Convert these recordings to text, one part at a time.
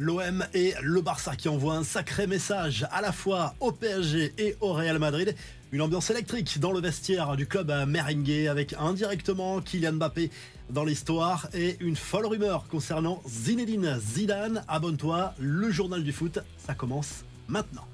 L'OM et le Barça qui envoient un sacré message à la fois au PSG et au Real Madrid. Une ambiance électrique dans le vestiaire du club merengue avec indirectement Kylian Mbappé dans l'histoire et une folle rumeur concernant Zinedine Zidane. Abonne-toi, le journal du foot, ça commence maintenant.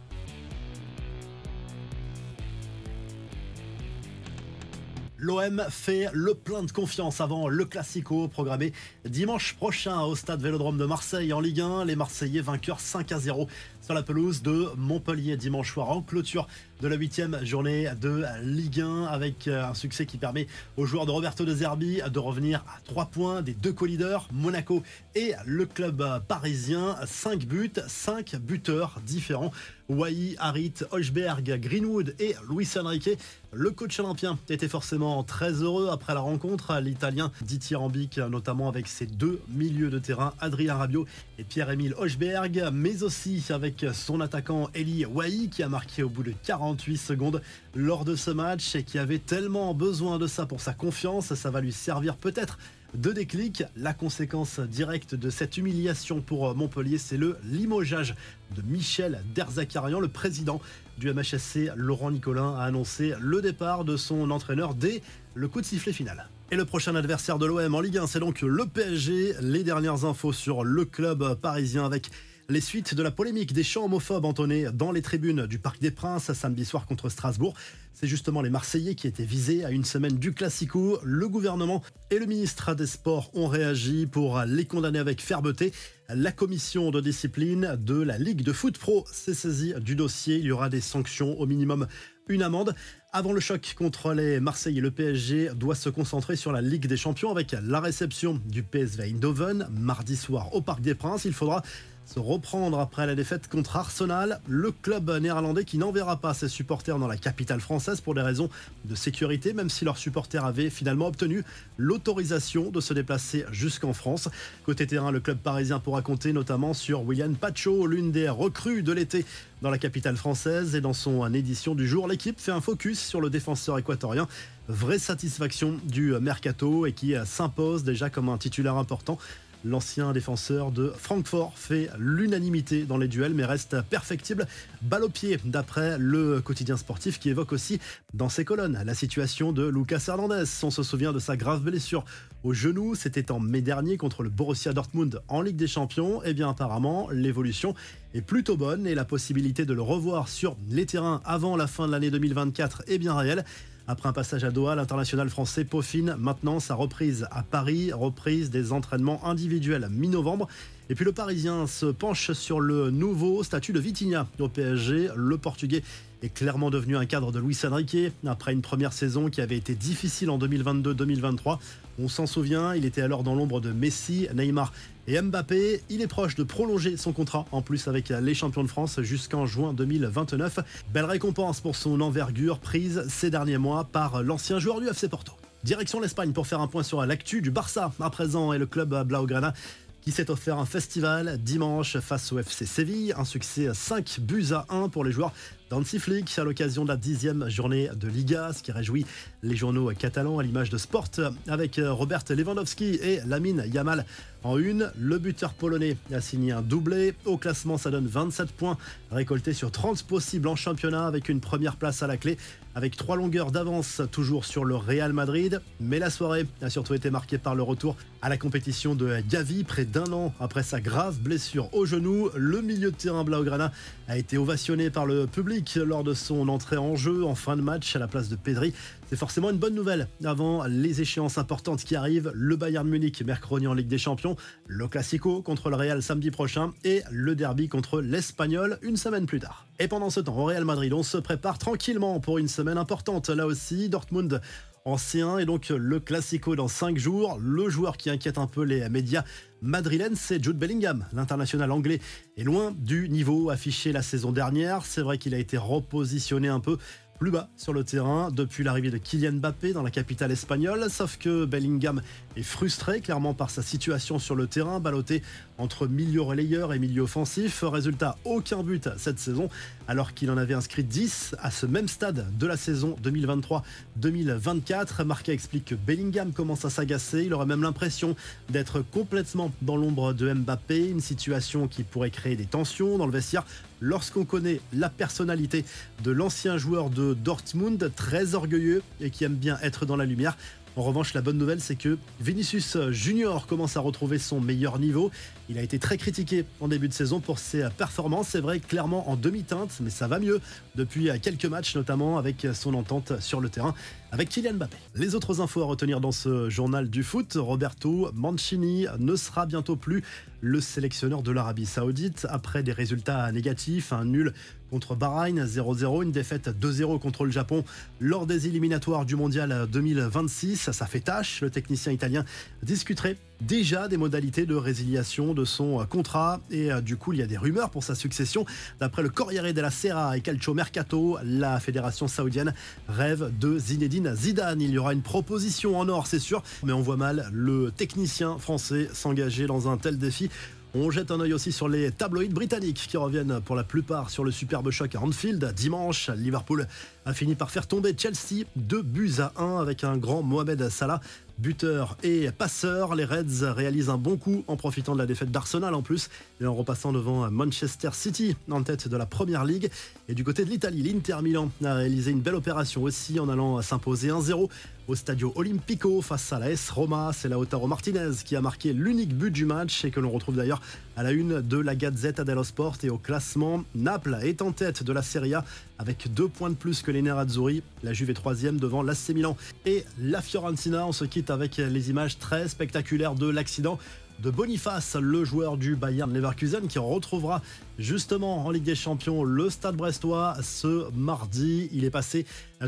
L'OM fait le plein de confiance avant le Classico programmé dimanche prochain au stade Vélodrome de Marseille en Ligue 1. Les Marseillais vainqueurs 5-0 sur la pelouse de Montpellier dimanche soir en clôture de la 8e journée de Ligue 1 avec un succès qui permet aux joueurs de Roberto De Zerbi de revenir à 3 points des deux co-leaders, Monaco et le club parisien. 5 buts, 5 buteurs différents. Wai, Harit, Hojbjerg, Greenwood et Luis Enrique. Le coach olympien était forcément très heureux après la rencontre. L'Italien dithyrambique notamment avec ses deux milieux de terrain, Adrien Rabiot et Pierre-Emile Hojbjerg, mais aussi avec son attaquant Eli Wai qui a marqué au bout de 48 secondes lors de ce match et qui avait tellement besoin de ça pour sa confiance. Ça va lui servir peut-être de déclic. La conséquence directe de cette humiliation pour Montpellier, c'est le limogeage de Michel Derzakarian. Le président du MHSC, Laurent Nicolin, a annoncé le départ de son entraîneur dès le coup de sifflet final. Et le prochain adversaire de l'OM en Ligue 1, c'est donc le PSG. Les dernières infos sur le club parisien avec les suites de la polémique des chants homophobes entonnés dans les tribunes du Parc des Princes samedi soir contre Strasbourg. C'est justement les Marseillais qui étaient visés à une semaine du Classico. Le gouvernement et le ministre des Sports ont réagi pour les condamner avec fermeté. La commission de discipline de la Ligue de foot pro s'est saisie du dossier. Il y aura des sanctions, au minimum une amende. Avant le choc contre les Marseillais, le PSG doit se concentrer sur la Ligue des Champions avec la réception du PSV Eindhoven mardi soir au Parc des Princes. Il faudra se reprendre après la défaite contre Arsenal. Le club néerlandais qui n'enverra pas ses supporters dans la capitale française pour des raisons de sécurité, même si leurs supporters avaient finalement obtenu l'autorisation de se déplacer jusqu'en France. Côté terrain, le club parisien pourra compter notamment sur William Pacho, l'une des recrues de l'été dans la capitale française. Et dans son édition du jour, l'équipe fait un focus sur le défenseur équatorien. Vraie satisfaction du mercato et qui s'impose déjà comme un titulaire important. L'ancien défenseur de Francfort fait l'unanimité dans les duels mais reste perfectible. Balle au pied d'après le quotidien sportif qui évoque aussi dans ses colonnes la situation de Lucas Hernandez. On se souvient de sa grave blessure au genou. C'était en mai dernier contre le Borussia Dortmund en Ligue des Champions. Et bien apparemment l'évolution est plutôt bonne et la possibilité de le revoir sur les terrains avant la fin de l'année 2024 est bien réelle. Après un passage à Doha, l'international français peaufine maintenant sa reprise à Paris, reprise des entraînements individuels mi-novembre. Et puis le Parisien se penche sur le nouveau statut de Vitinha au PSG. Le Portugais est clairement devenu un cadre de Luis Enrique après une première saison qui avait été difficile en 2022-2023. On s'en souvient, il était alors dans l'ombre de Messi, Neymar et Mbappé. Il est proche de prolonger son contrat en plus avec les champions de France jusqu'en juin 2029. Belle récompense pour son envergure prise ces derniers mois par l'ancien joueur du FC Porto. Direction l'Espagne pour faire un point sur l'actu du Barça à présent et le club Blaugrana qui s'est offert un festival dimanche face au FC Séville. Un succès 5-1 pour les joueurs d'Hansi Flick à l'occasion de la 10e journée de Liga, ce qui réjouit les journaux catalans à l'image de Sport avec Robert Lewandowski et Lamine Yamal en une. Le buteur polonais a signé un doublé. Au classement, ça donne 27 points récoltés sur 30 possibles en championnat avec une première place à la clé avec 3 longueurs d'avance toujours sur le Real Madrid. Mais la soirée a surtout été marquée par le retour à la compétition de Gavi près d'un an après sa grave blessure au genou. Le milieu de terrain Blaugrana a été ovationné par le public lors de son entrée en jeu en fin de match à la place de Pedri. C'est forcément une bonne nouvelle avant les échéances importantes qui arrivent. Le Bayern Munich mercredi en Ligue des Champions, le Classico contre le Real samedi prochain et le derby contre l'Espagnol une semaine plus tard. Et pendant ce temps, au Real Madrid, on se prépare tranquillement pour une semaine importante. Là aussi, Dortmund en C1 et donc le Classico dans 5 jours. Le joueur qui inquiète un peu les médias madrilènes, c'est Jude Bellingham. L'international anglais est loin du niveau affiché la saison dernière. C'est vrai qu'il a été repositionné un peu plus bas sur le terrain depuis l'arrivée de Kylian Mbappé dans la capitale espagnole, sauf que Bellingham est frustré clairement par sa situation sur le terrain, ballotté entre milieu relayeur et milieu offensif. Résultat, aucun but cette saison, alors qu'il en avait inscrit 10 à ce même stade de la saison 2023-2024. Marca explique que Bellingham commence à s'agacer, il aurait même l'impression d'être complètement dans l'ombre de Mbappé, une situation qui pourrait créer des tensions dans le vestiaire lorsqu'on connaît la personnalité de l'ancien joueur de Dortmund, très orgueilleux et qui aime bien être dans la lumière. En revanche, la bonne nouvelle, c'est que Vinicius Junior commence à retrouver son meilleur niveau. Il a été très critiqué en début de saison pour ses performances, c'est vrai, clairement en demi-teinte, mais ça va mieux depuis quelques matchs, notamment avec son entente sur le terrain avec Kylian Mbappé. Les autres infos à retenir dans ce journal du foot: Roberto Mancini ne sera bientôt plus le sélectionneur de l'Arabie Saoudite après des résultats négatifs, un nul contre Bahreïn 0-0, une défaite 2-0 contre le Japon lors des éliminatoires du Mondial 2026. Ça fait tâche. Le technicien italien discuterait déjà des modalités de résiliation de son contrat et du coup il y a des rumeurs pour sa succession. D'après le Corriere della Sera et Calcio Mercato, la fédération saoudienne rêve de Zinedine Zidane. Il y aura une proposition en or, c'est sûr, mais on voit mal le technicien français s'engager dans un tel défi. On jette un œil aussi sur les tabloïds britanniques qui reviennent pour la plupart sur le superbe choc à Anfield. Dimanche, Liverpool a fini par faire tomber Chelsea 2-1 avec un grand Mohamed Salah, buteur et passeur. Les Reds réalisent un bon coup en profitant de la défaite d'Arsenal en plus et en repassant devant Manchester City en tête de la Première Ligue. Et du côté de l'Italie, l'Inter Milan a réalisé une belle opération aussi en allant s'imposer 1-0 au Stadio Olimpico face à la AS Roma. C'est Lautaro Martinez qui a marqué l'unique but du match et que l'on retrouve d'ailleurs à la une de la Gazzetta dello Sport. Et au classement, Naples est en tête de la Serie A avec 2 points de plus que les Nerazzurri. La Juve est 3e devant l'AC Milan et la Fiorentina. On se quitte avec les images très spectaculaires de l'accident de Boniface, le joueur du Bayern Leverkusen, qui retrouvera justement en Ligue des Champions le Stade Brestois ce mardi. Il est passé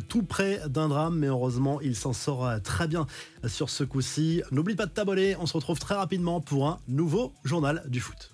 tout près d'un drame, mais heureusement il s'en sort très bien sur ce coup-ci. N'oublie pas de t'abonner, on se retrouve très rapidement pour un nouveau journal du foot.